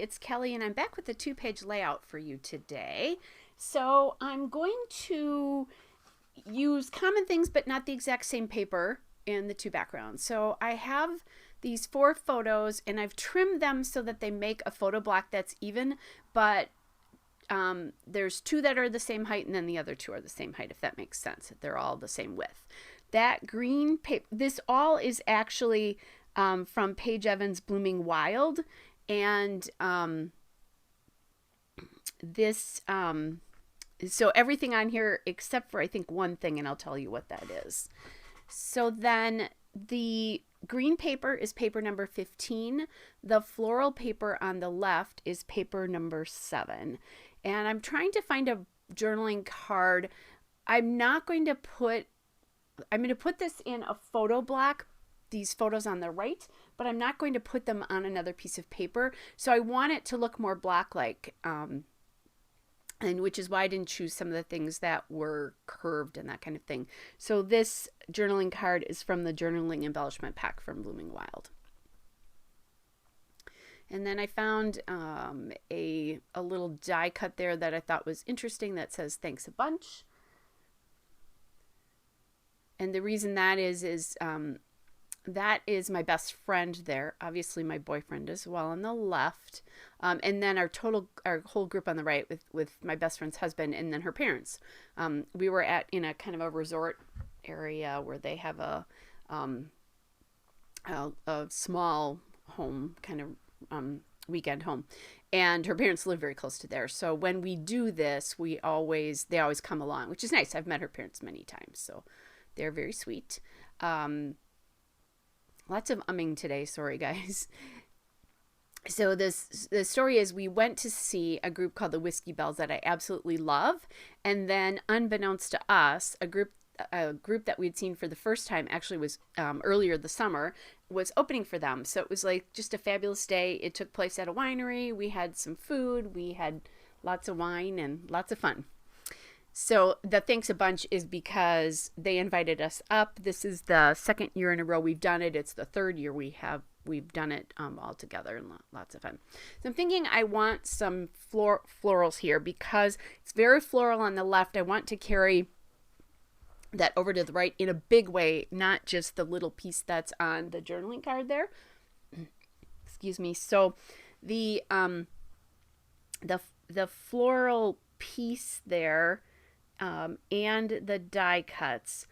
everybody, it's Kelly, and I'm back with the two-page layout for you today. So I'm going to use common things but not the exact same paper in the two backgrounds. So I have these 4 photos and I've trimmed them so that they make a photo block that's even, but there's 2 that are the same height and then the other 2 are the same height, if that makes sense. They're all the same width. That green paper, this all is actually from Paige Evans' Blooming Wild. And this, so everything on here except for I think one thing, and I'll tell you what that is. So then the green paper is paper number 15. The floral paper on the left is paper number 7. And I'm trying to find a journaling card. I'm going to put this in a photo block, these photos on the right, but I'm not going to put them on another piece of paper. So I want it to look more block-like, and which is why I didn't choose some of the things that were curved and that kind of thing. So this journaling card is from the Journaling Embellishment Pack from Blooming Wild. And then I found a little die cut there that I thought was interesting that says "Thanks a bunch." And the reason that is that is my best friend there. Obviously my boyfriend as well on the left. And then our whole group on the right with my best friend's husband and then her parents. We were in a kind of a resort area where they have a small home, kind of weekend home. And her parents live very close to there. So when we do this, they always come along, which is nice. I've met her parents many times, so they're very sweet. Lots of umming today. Sorry, guys. So the story is we went to see a group called the Whiskey Bells that I absolutely love. And then unbeknownst to us, a group that we'd seen for the first time actually was earlier this summer, was opening for them. So it was like just a fabulous day. It took place at a winery. We had some food. We had lots of wine and lots of fun. So the thanks a bunch is because they invited us up. This is the 2nd year in a row we've done it. It's the 3rd year we've done it all together, and lots of fun. So I'm thinking I want some florals here because it's very floral on the left. I want to carry that over to the right in a big way, not just the little piece that's on the journaling card there. Excuse me. So the floral piece there, and the die cuts,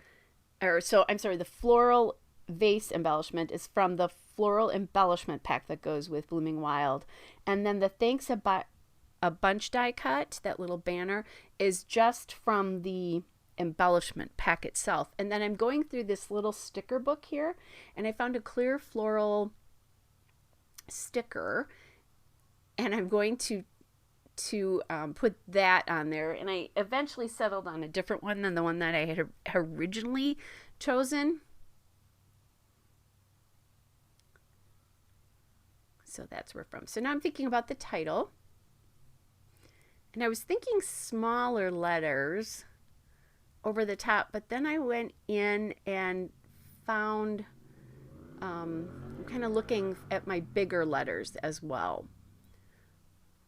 the floral vase embellishment is from the Floral Embellishment Pack that goes with Blooming Wild. And then the Thanks a Bunch die cut, that little banner, is just from the embellishment pack itself. And then I'm going through this little sticker book here, and I found a clear floral sticker, and I'm going to put that on there. And I eventually settled on a different one than the one that I had originally chosen. So that's where from. So now I'm thinking about the title. And I was thinking smaller letters over the top, but then I went in and found, I'm kind of looking at my bigger letters as well.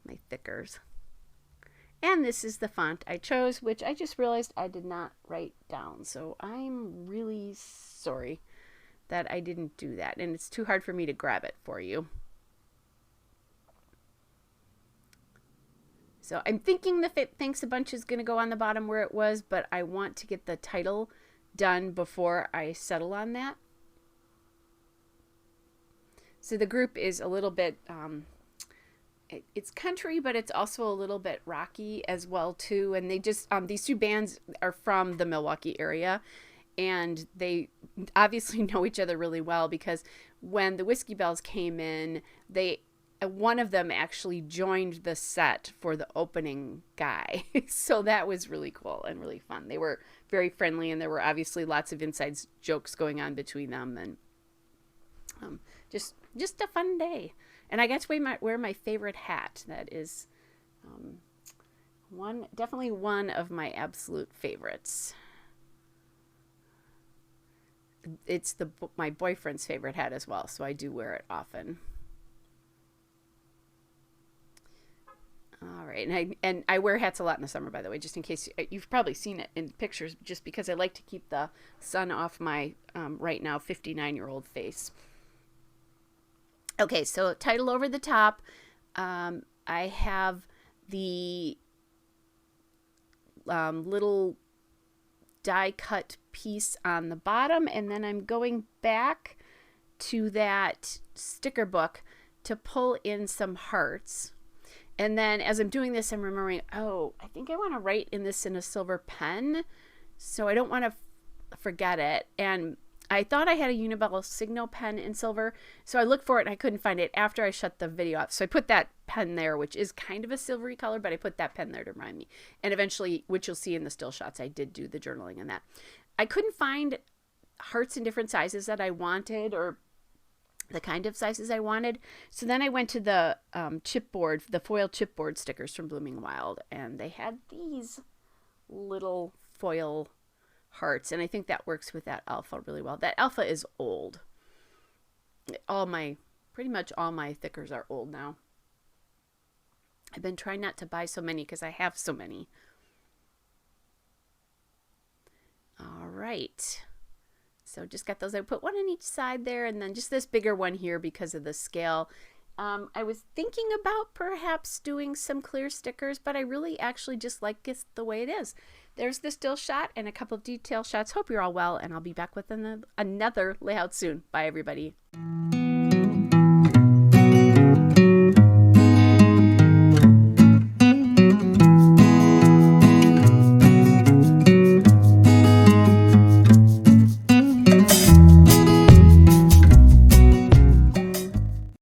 My thickers. And this is the font I chose, which I just realized I did not write down. So I'm really sorry that I didn't do that. And it's too hard for me to grab it for you. So I'm thinking the Thanks a Bunch is going to go on the bottom where it was, but I want to get the title done before I settle on that. So the group is a little bit, it's country, but it's also a little bit rocky as well too. And they just, these 2 bands are from the Milwaukee area, and they obviously know each other really well because when the Whiskey Bells came in, one of them actually joined the set for the opening guy. So that was really cool and really fun. They were very friendly, and there were obviously lots of inside jokes going on between them, and just a fun day. And I got to wear my favorite hat. That is definitely one of my absolute favorites. It's my boyfriend's favorite hat as well, so I do wear it often. right. And I wear hats a lot in the summer, by the way, just in case you've probably seen it in pictures, just because I like to keep the sun off my right now 59-year-old face. Okay, so title over the top. I have the little die cut piece on the bottom, and then I'm going back to that sticker book to pull in some hearts. And then as I'm doing this, I'm remembering, oh, I think I want to write in this in a silver pen, so I don't want to forget it. And I thought I had a Uniball Signal pen in silver, so I looked for it and I couldn't find it after I shut the video off. So I put that pen there, which is kind of a silvery color, but I put that pen there to remind me. And eventually, which you'll see in the still shots, I did do the journaling in that. I couldn't find hearts in different sizes that I wanted, or the kind of sizes I wanted. So then I went to the chipboard, the foil chipboard stickers from Blooming Wild, and they had these little foil hearts, and I think that works with that alpha really well. That alpha is old. Pretty much all my thickers are old now. I've been trying not to buy so many because I have so many. All right. So just got those. I put one on each side there, and then just this bigger one here because of the scale. I was thinking about perhaps doing some clear stickers, but I really actually just like it the way it is. There's the still shot and a couple of detail shots. Hope you're all well, and I'll be back with another layout soon. Bye, everybody.